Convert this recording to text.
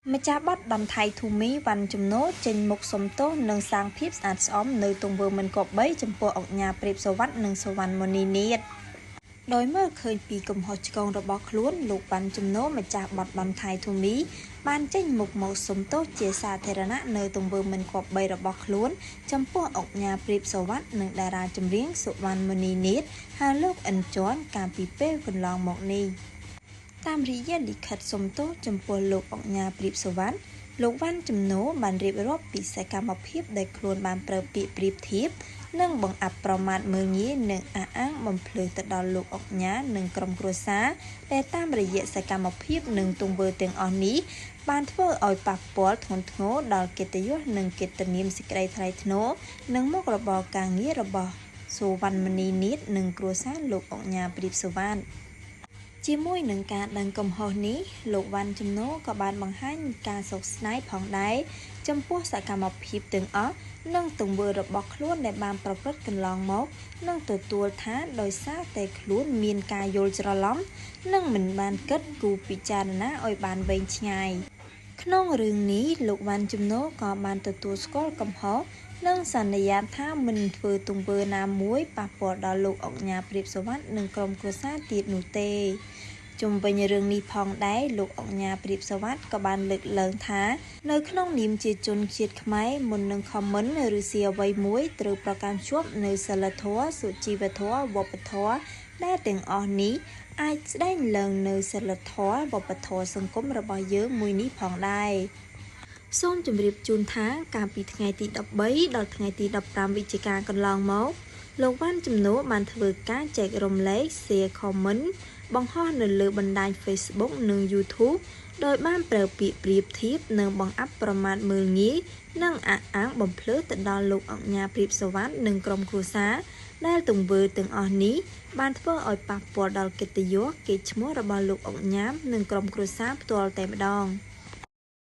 ម្ចាស់បទដំថៃធូមីវ៉ាន់ជំនោចេញមុខសំទោសនិងសាងភាពស្អាតស្អំនៅទង្វើមិនគប្បីចំពោះអង្គការព្រាបសវត្ថនិងសវណ្ណមនីនាថដោយមើលឃើញពីកំហុសឆ្គងរបស់ខ្លួនលោកវ៉ាន់ជំនោម្ចាស់បទដំថៃធូមីបានចេញមុខមកសំទោសជាសាធារណៈនៅទង្វើមិនគប្បីរបស់ខ្លួនចំពោះអង្គការព្រាបសវត្ថនិងតារាចម្រៀងសវណ្ណមនីនាថហើយលោកអិនជាន់កាលពីពេលកន្លងមកនេះតាមរយៈលិខិតសុំទោសចំពោះលោកអង្គការព្រាបសវត្ថលោកវ៉ាន់ជំនោបានរៀបរាប់ពីសកម្មភាពដែលខ្លួនបានប្រើពាក្យប្រៀបធៀបនិងបង្អាប់ប្រមាថមើលងាយនិងអះអាងបំភ្លឺទៅដល់លោកអង្គការនិងក្រុមគ្រួសារដែលតាមរយៈសកម្មភាពនិងទង្វើទាំងអស់នេះបានធ្វើឲ្យប៉ះពាល់ធ្ងន់ធ្ងរដល់កិត្តិយសនិងកិត្តិនាមសេចក្តីថ្លៃថ្នូរនិងមុខរបរការងាររបស់សវណ្ណមនីនាថនិងគ្រួសារលោកអង្គការព្រាបសវត្ថជាមួយនឹងការដឹងកំហុសនេះលោកវ៉ាន់ជំនោក៏បានបង្ហាញការសោកស្ដាយផងដែរចំពោះសកម្មភាពទាំងអស់និងទង្វើរបស់ខ្លួនដែលបានប្រព្រឹត្តកន្លងមកនិងទទួលថាដោយសារតែខ្លួនមានការយល់ច្រឡំនិងមិនបានគិតគូរពិចារណាឲ្យបានវែងឆ្ងាយក្នុងរឿងនេះលោកវ៉ាន់ជំនោក៏បានទទួលស្គាល់កំហុសនិងសន្យាថាមិនធ្វើទង្វើណាមួយប៉ះពាល់ដល់លោកអង្គការព្រាបសវត្ថនិងក្រុមគ្រួសារទៀតនោះទេជុំវិញរឿងនេះផងដែរលោកអង្គការព្រាបសវត្ថក៏បានលើកឡើងថានៅក្នុងនាមជាជនជាតិខ្មែរមុននឹងខមមិនឬសៀអ្វីមួយត្រូវប្រកាន់ជាប់នៅសិលធម៌សុជីវធម៌វប្បធម៌ដែលទាំងអស់នេះអាចស្ដែងឡើងនៅសិលធម៌វប្បធម៌សង្គមរបស់យើងមួយនេះផងដែរសូមជម្រាបជូនថាកាលពីថ្ងៃទី13ដល់ថ្ងៃទី15វិច្ឆិកាកន្លងមកលោកវ៉ាន់ជំនោបានធ្វើការចែករំលែក share comment បង្ហោះនៅលើបណ្ដាញ Facebook និង YouTube ដោយបានប្រើពាក្យប្រៀបធៀបនិងបង្អាប់ប្រមាថមើលងាយនិងអះអាងបំភ្លឺទៅដល់លោកអង្គការព្រាបសវត្ថនិងក្រុមគ្រួសារដែលទង្វើទាំងអស់នេះបានធ្វើឲ្យប៉ះពាល់ដល់កិត្តិយសកេរ្តិ៍ឈ្មោះរបស់លោកអង្គការនិងក្រុមគ្រួសារផ្ទាល់តែម្ដង។